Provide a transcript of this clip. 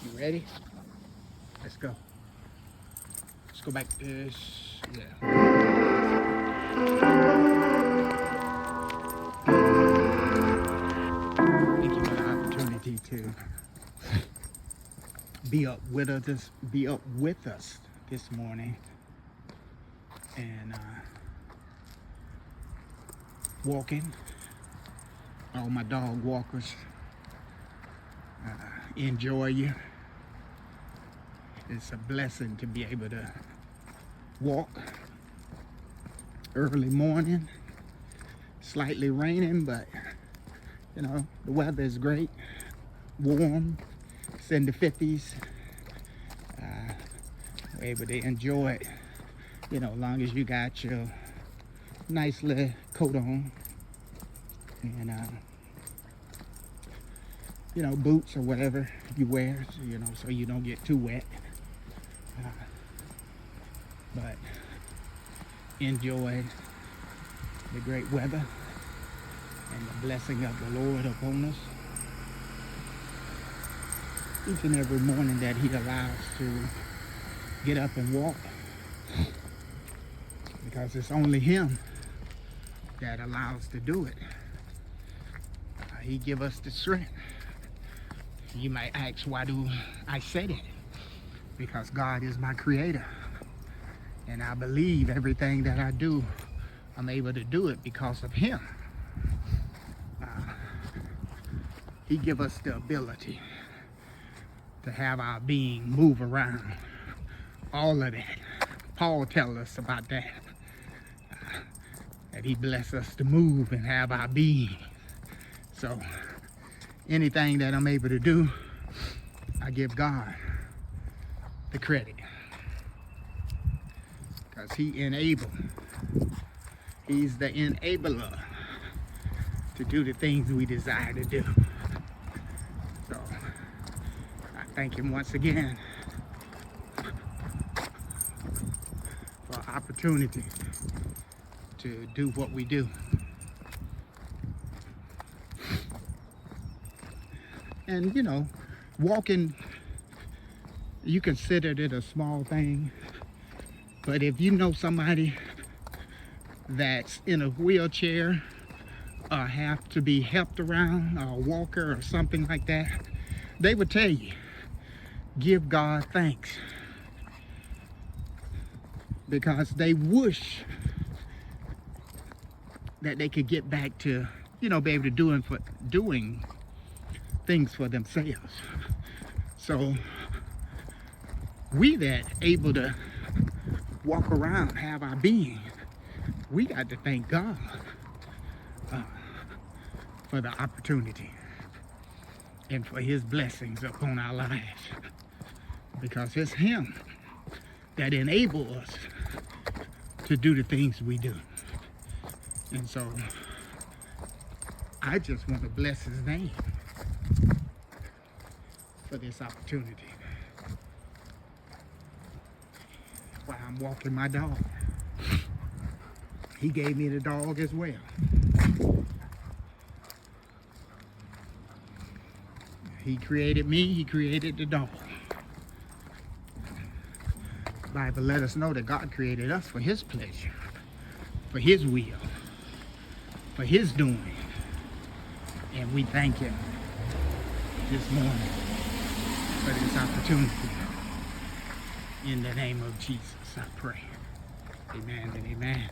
You ready? Let's go. Let's go back to this. Yeah. Thank you for the opportunity to be up with us this morning and walking. All my dog walkers enjoy you. It's a blessing to be able to walk early morning. Slightly raining, but you know, the weather is great, warm, it's in the 50s. We're able to enjoy it, you know, as long as you got your nice little coat on and you know, boots or whatever you wear, you know, so you don't get too wet. But enjoy the great weather and the blessing of the Lord upon us each and every morning that He allows to get up and walk, because it's only Him that allows to do it. He give us the strength. You might ask, why do I say that? Because God is my creator, and I believe everything that I do, I'm able to do it because of Him. He give us the ability to have our being move around. All of that. Paul tells us about that. That He bless us to move and have our being. So anything that I'm able to do, I give God the credit. Because He enabled. He's the enabler to do the things we desire to do. So I thank Him once again for the opportunity to do what we do. And you know, walking, you considered it a small thing, but if you know somebody that's in a wheelchair or have to be helped around, or a walker or something like that, they would tell you, give God thanks, because they wish that they could get back to, you know, be able to doing things for themselves. So we that able to walk around, have our being, we got to thank God for the opportunity and for His blessings upon our lives, because it's Him that enables us to do the things we do. And so I just want to bless His name for this opportunity while I'm walking my dog. He gave me the dog as well. He created me, He created the dog. The Bible let us know that God created us for His pleasure, for His will, for His doing. And we thank Him this morning for this opportunity. In the name of Jesus, I pray. Amen and amen.